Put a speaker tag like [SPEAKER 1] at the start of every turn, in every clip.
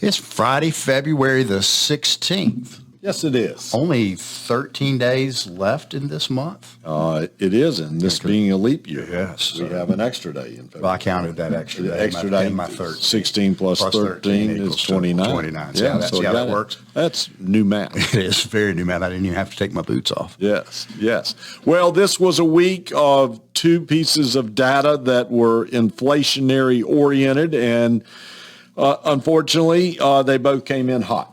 [SPEAKER 1] It's Friday, February the 16th.
[SPEAKER 2] Yes, it is.
[SPEAKER 1] Only 13 days left in this month.
[SPEAKER 2] It is, and this being a leap year.
[SPEAKER 1] Yes.
[SPEAKER 2] We have an extra day in February.
[SPEAKER 1] Well, I counted that extra day.
[SPEAKER 2] The extra day,
[SPEAKER 1] in my 13.
[SPEAKER 2] 16 plus 13 is
[SPEAKER 1] equals
[SPEAKER 2] 29.
[SPEAKER 1] 29.
[SPEAKER 2] Yeah,
[SPEAKER 1] See how that works?
[SPEAKER 2] That's new math.
[SPEAKER 1] It is very new, man. I didn't even have to take my boots off.
[SPEAKER 2] Yes, yes. Well, this was a week of two pieces of data that were inflationary oriented, and unfortunately, they both came in hot.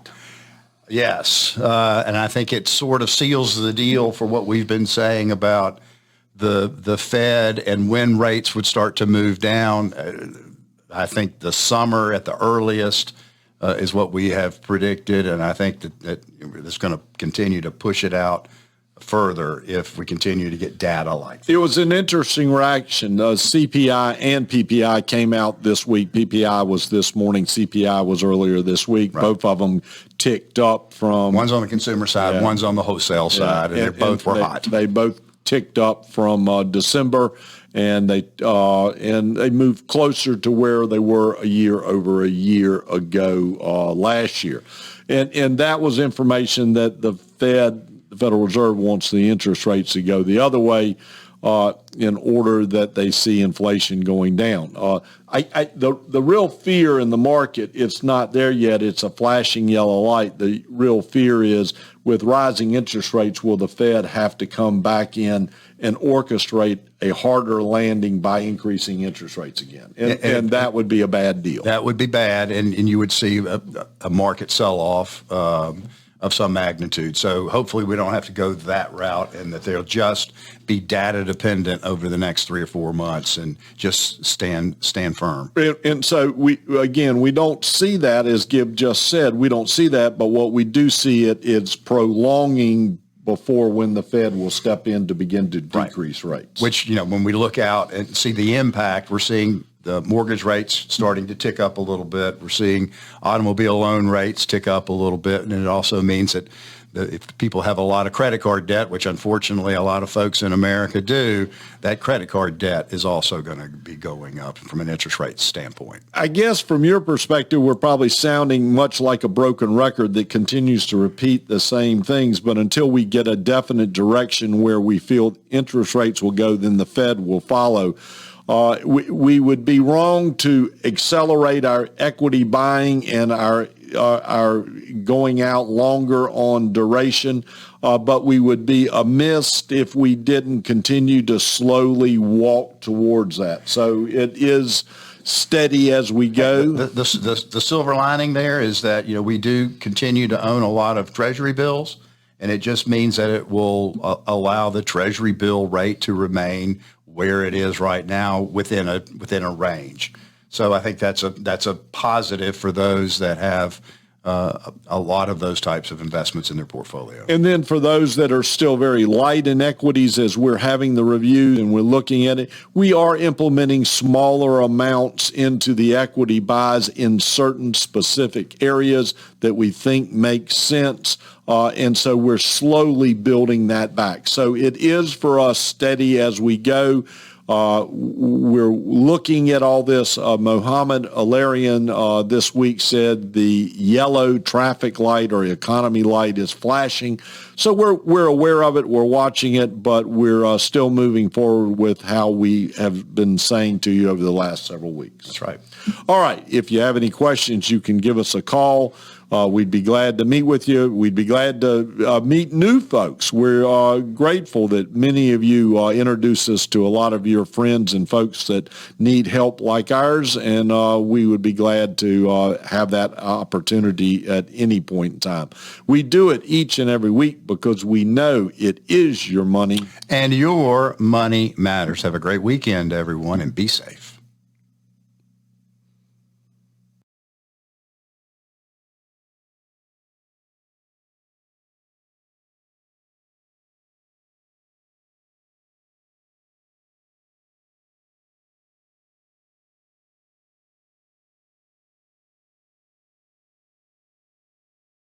[SPEAKER 1] Yes, and I think it sort of seals the deal for what we've been saying about the Fed and when rates would start to move down. I think the summer at the earliest is what we have predicted, and I think that it's going to continue to push it out further if we continue to get data like that.
[SPEAKER 2] It was an interesting reaction. CPI and PPI came out this week. PPI was this morning. CPI was earlier this week. Right. Both of them ticked up from...
[SPEAKER 1] One's on the consumer side, one's on the wholesale side, and they both were hot.
[SPEAKER 2] They both ticked up from December, and they moved closer to where they were a year ago last year. And that was information that the Federal Reserve wants the interest rates to go the other way in order that they see inflation going down. The real fear in the market, it's not there yet. It's a flashing yellow light. The real fear is with rising interest rates, will the Fed have to come back in and orchestrate a harder landing by increasing interest rates again? And that would be a bad deal.
[SPEAKER 1] That would be bad, and you would see a market sell-off of some magnitude. So hopefully we don't have to go that route, and that they'll just be data dependent over the next 3 or 4 months and just stand firm.
[SPEAKER 2] And so we don't see that, as Gib just said. We don't see that, but what we do see is prolonging before when the Fed will step in to begin to decrease rates.
[SPEAKER 1] Which, when we look out and see the impact, we're seeing the mortgage rates starting to tick up a little bit. We're seeing automobile loan rates tick up a little bit. And it also means that if people have a lot of credit card debt, which unfortunately a lot of folks in America do, that credit card debt is also going to be going up from an interest rate standpoint.
[SPEAKER 2] I guess from your perspective, we're probably sounding much like a broken record that continues to repeat the same things. But until we get a definite direction where we feel interest rates will go, then the Fed will follow. We would be wrong to accelerate our equity buying and our going out longer on duration, but we would be amiss if we didn't continue to slowly walk towards that. So it is steady as we go.
[SPEAKER 1] The silver lining there is that we do continue to own a lot of Treasury bills, and it just means that it will allow the Treasury bill rate to remain where it is right now within a range. So I think that's a positive for those that have a lot of those types of investments in their portfolio.
[SPEAKER 2] And then for those that are still very light in equities, as we're having the review and we're looking at it, we are implementing smaller amounts into the equity buys in certain specific areas that we think make sense. And so we're slowly building that back. So it is for us steady as we go. We're looking at all this. Mohamed Alarian this week said the yellow traffic light or economy light is flashing. So we're aware of it. We're watching it, but we're still moving forward with how we have been saying to you over the last several weeks.
[SPEAKER 1] That's right.
[SPEAKER 2] All right. If you have any questions, you can give us a call. We'd be glad to meet with you. We'd be glad to meet new folks. We're grateful that many of you introduce us to a lot of your friends and folks that need help like ours, and we would be glad to have that opportunity at any point in time. We do it each and every week because we know it is your money.
[SPEAKER 1] And your money matters. Have a great weekend, everyone, and be safe.